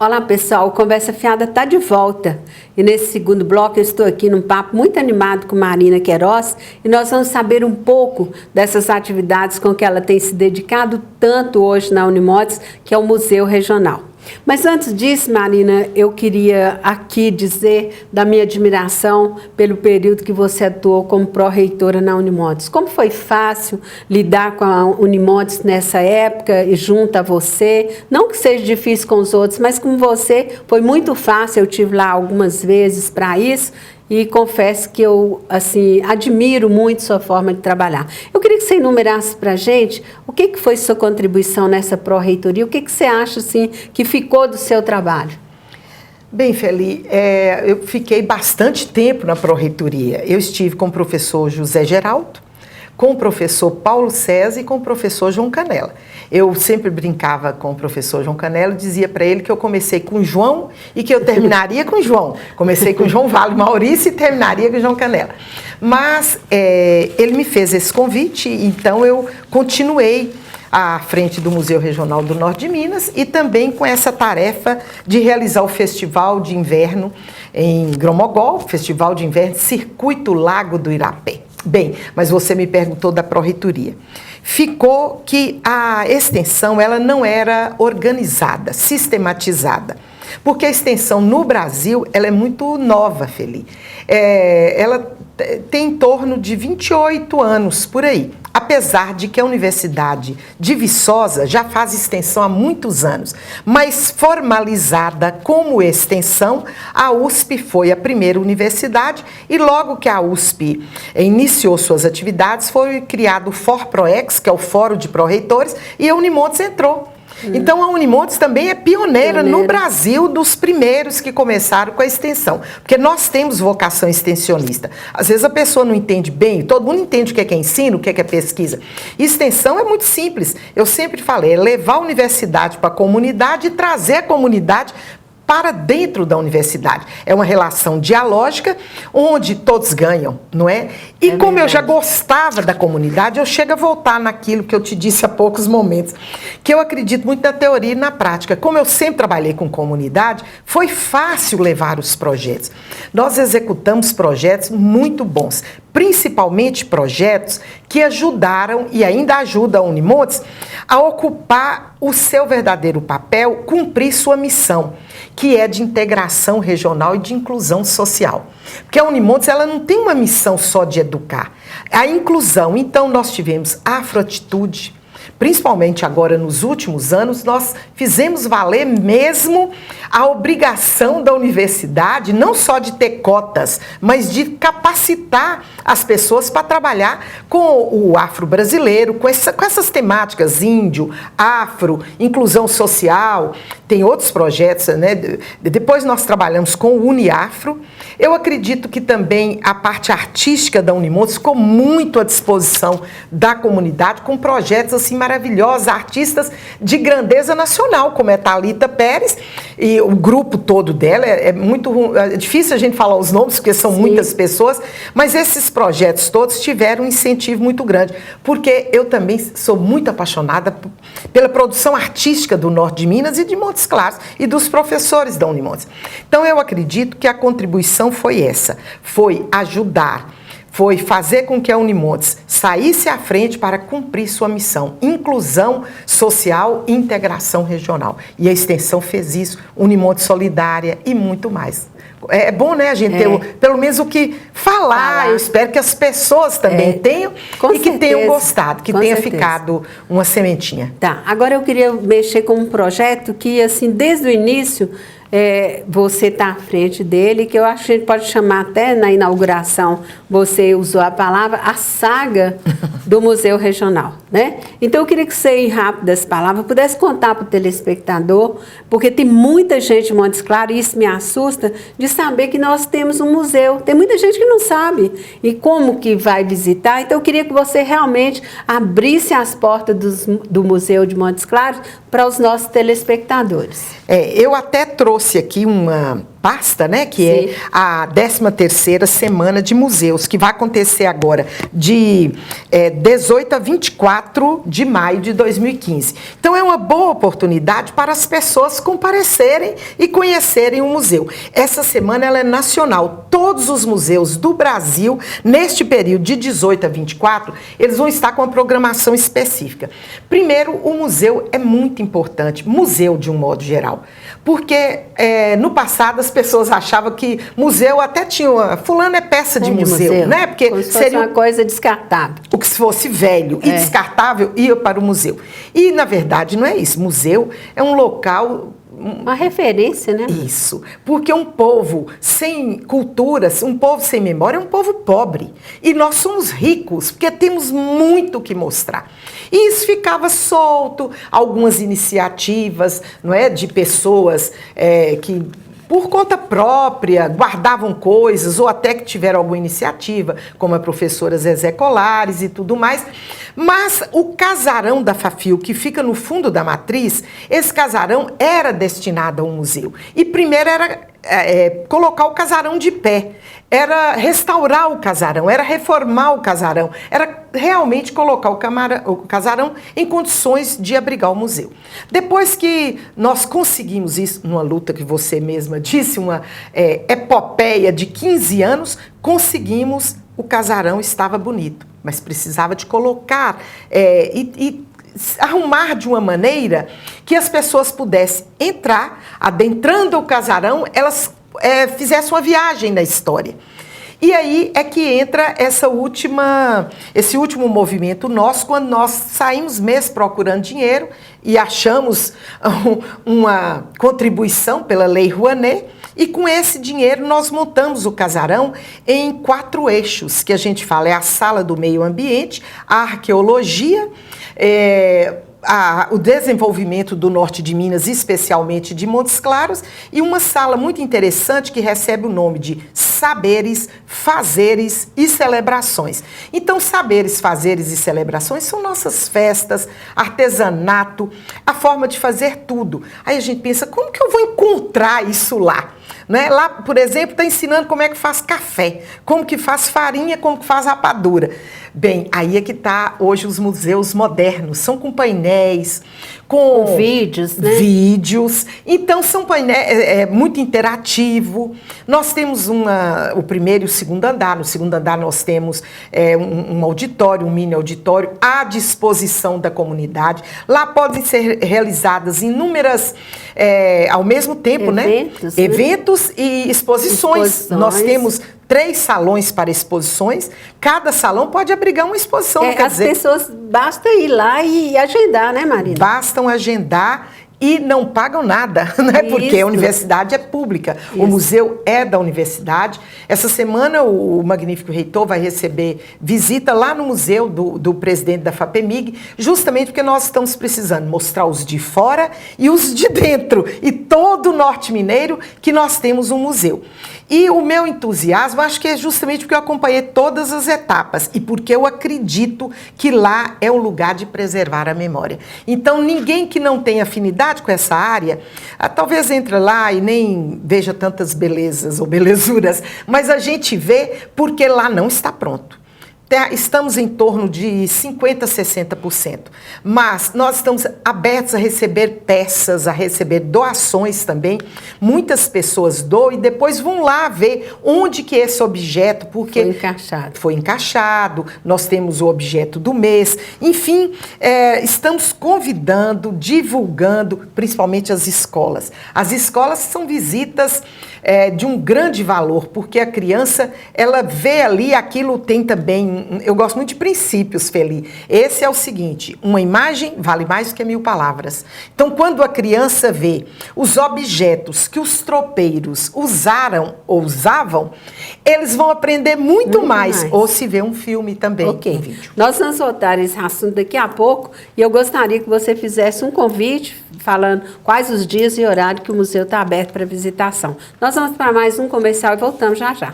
Olá pessoal, o Conversa Fiada está de volta e nesse segundo bloco eu estou aqui num papo muito animado com Marina Queiroz e nós vamos saber um pouco dessas atividades com que ela tem se dedicado tanto hoje na Unimotes, que é o Museu Regional. Mas antes disso, Marina, eu queria aqui dizer da minha admiração pelo período que você atuou como pró-reitora na Unimotes. Como foi fácil lidar com a Unimotes nessa época e junto a você? Não que seja difícil com os outros, mas com você foi muito fácil. Eu tive lá algumas vezes para isso. E confesso que eu, admiro muito sua forma de trabalhar. Eu queria que você enumerasse para a gente o que foi sua contribuição nessa pró-reitoria, o que você acha, que ficou do seu trabalho? Bem, Feli, eu fiquei bastante tempo na pró-reitoria. Eu estive com o professor José Geraldo, com o professor Paulo César e com o professor João Canella. Eu sempre brincava com o professor João Canella e dizia para ele que eu comecei com o João e que eu terminaria com o João. Comecei com o João Vale Maurício e terminaria com o João Canella. Mas ele me fez esse convite, então eu continuei à frente do Museu Regional do Norte de Minas e também com essa tarefa de realizar o Festival de Inverno em Gromogol, Festival de Inverno Circuito Lago do Irapé. Bem, mas você me perguntou da pró-reitoria. Ficou que a extensão ela não era organizada, sistematizada. Porque a extensão no Brasil ela é muito nova, Feli. Ela tem em torno de 28 anos, por aí. Apesar de que a Universidade de Viçosa já faz extensão há muitos anos, mas formalizada como extensão, a USP foi a primeira universidade e logo que a USP iniciou suas atividades, foi criado o FORPROEX, que é o Fórum de Pró-Reitores, e a Unimotes entrou. Então a Unimotes também é pioneira no Brasil, dos primeiros que começaram com a extensão, porque nós temos vocação extensionista. Às vezes a pessoa não entende bem, todo mundo entende o que é ensino, o que é pesquisa. Extensão é muito simples, eu sempre falei, é levar a universidade para a comunidade e trazer a comunidade para dentro da universidade. É uma relação dialógica, onde todos ganham, não é? E como eu já gostava da comunidade, eu chego a voltar naquilo que eu te disse há poucos momentos, que eu acredito muito na teoria e na prática. Como eu sempre trabalhei com comunidade, foi fácil levar os projetos. Nós executamos projetos muito bons, principalmente projetos que ajudaram e ainda ajudam a Unimotes a ocupar o seu verdadeiro papel, cumprir sua missão, que é de integração regional e de inclusão social. Porque a Unimotes ela não tem uma missão só de educar. A inclusão, então nós tivemos Afroatitude, principalmente agora nos últimos anos, nós fizemos valer mesmo a obrigação da universidade, não só de ter cotas, mas de capacitar as pessoas para trabalhar com o afro-brasileiro, com essas temáticas, índio, afro, inclusão social, tem outros projetos, né? Depois nós trabalhamos com o Uniafro. Eu acredito que também a parte artística da Unimotes ficou muito à disposição da comunidade, com projetos assim maravilhosos, artistas de grandeza nacional, como é Thalita Pérez, e o grupo todo dela, é difícil a gente falar os nomes, porque são muitas pessoas, mas esses projetos todos tiveram um incentivo muito grande, porque eu também sou muito apaixonada pela produção artística do Norte de Minas e de Montes Claros, e dos professores da Unimotes. Então eu acredito que a contribuição foi essa, foi ajudar, foi fazer com que a Unimotes saísse à frente para cumprir sua missão, inclusão social e integração regional. E a extensão fez isso, Unimotes Solidária e muito mais. É bom, né, a gente ter pelo menos o que falar. Eu espero que as pessoas também tenham e que tenham gostado, que tenha ficado uma sementinha. Tá, agora eu queria mexer com um projeto que, assim, desde o início, você está à frente dele, que eu acho que a gente pode chamar até na inauguração, você usou a palavra, a saga do Museu Regional, né? Então eu queria que você, em rápidas palavras, pudesse contar para o telespectador, porque tem muita gente em Montes Claros, e isso me assusta, de saber que nós temos um museu. Tem muita gente que não sabe e como que vai visitar. Então eu queria que você realmente abrisse as portas do Museu de Montes Claros para os nossos telespectadores. Eu até trouxe aqui uma pasta, né, que é a 13ª Semana de Museus, que vai acontecer agora de 18 a 24 de maio de 2015. Então, é uma boa oportunidade para as pessoas comparecerem e conhecerem o museu. Essa semana ela é nacional. Todos os museus do Brasil, neste período de 18 a 24, eles vão estar com uma programação específica. Primeiro, o museu é muito importante, museu de um modo geral, porque no passado as pessoas achavam que museu até tinha, fulano é peça de museu, né? Porque como se fosse uma coisa descartável. O que se fosse velho e descartável ia para o museu. E, na verdade, não é isso. Museu é um local... Uma referência, né? Isso, porque um povo sem culturas, um povo sem memória é um povo pobre. E nós somos ricos, porque temos muito que mostrar. E isso ficava solto, algumas iniciativas, não é, de pessoas que... por conta própria, guardavam coisas, ou até que tiveram alguma iniciativa, como a professora Zezé Colares e tudo mais. Mas o casarão da Fafil, que fica no fundo da matriz, esse casarão era destinado a um museu. E primeiro era colocar o casarão de pé, era restaurar o casarão, era reformar o casarão, era realmente colocar o casarão em condições de abrigar o museu. Depois que nós conseguimos isso, numa luta que você mesma disse, uma epopeia de 15 anos, conseguimos, o casarão estava bonito, mas precisava de colocar e arrumar de uma maneira que as pessoas pudessem entrar, adentrando o casarão, elas fizessem uma viagem na história. E aí é que entra esse último movimento nosso, quando nós saímos mês procurando dinheiro e achamos uma contribuição pela Lei Rouanet, e com esse dinheiro nós montamos o casarão em 4 eixos, que a gente fala, é a sala do meio ambiente, a arqueologia, o desenvolvimento do norte de Minas, especialmente de Montes Claros, e uma sala muito interessante que recebe o nome de Saberes, Fazeres e Celebrações. Então, saberes, fazeres e celebrações são nossas festas, artesanato, a forma de fazer tudo. Aí a gente pensa, como que eu vou encontrar isso lá? Né? Lá, por exemplo, está ensinando como é que faz café, como que faz farinha, como que faz rapadura. Bem, aí é que está hoje os museus modernos, são com painéis, com vídeos, né? Vídeos. Então, são painéis muito interativo. Nós temos o primeiro e o segundo andar. No segundo andar nós temos um auditório, um mini auditório à disposição da comunidade. Lá podem ser realizadas inúmeras, ao mesmo tempo, eventos, né? Eventos e exposições. Nós temos 3 salões para exposições, cada salão pode abrigar uma exposição. Pessoas, basta ir lá e agendar, né, Marina? Bastam agendar e não pagam nada, né? Porque a universidade é pública, o museu é da universidade. Essa semana o magnífico reitor vai receber visita lá no museu do presidente da FAPEMIG, justamente porque nós estamos precisando mostrar os de fora e os de dentro, e todo o norte mineiro que nós temos um museu. E o meu entusiasmo, acho que é justamente porque eu acompanhei todas as etapas e porque eu acredito que lá é um lugar de preservar a memória. Então, ninguém que não tenha afinidade com essa área, talvez entre lá e nem veja tantas belezas ou belezuras, mas a gente vê porque lá não está pronto. Estamos em torno de 50%, 60%, mas nós estamos abertos a receber peças, a receber doações também. Muitas pessoas doam e depois vão lá ver onde que esse objeto, porque foi encaixado, nós temos o objeto do mês, enfim, estamos convidando, divulgando, principalmente as escolas. As escolas são visitas de um grande valor, porque a criança, ela vê ali, aquilo tem também, eu gosto muito de princípios, Feli. Esse é o seguinte, uma imagem vale mais do que 1000 palavras. Então, quando a criança vê os objetos que os tropeiros usaram ou usavam, eles vão aprender muito mais. Ou se vê um filme também. Ok. Um vídeo. Nós vamos voltar esse assunto daqui a pouco, e eu gostaria que você fizesse um convite falando quais os dias e horário que o museu está aberto para visitação. Nós vamos para mais um comercial e voltamos já já.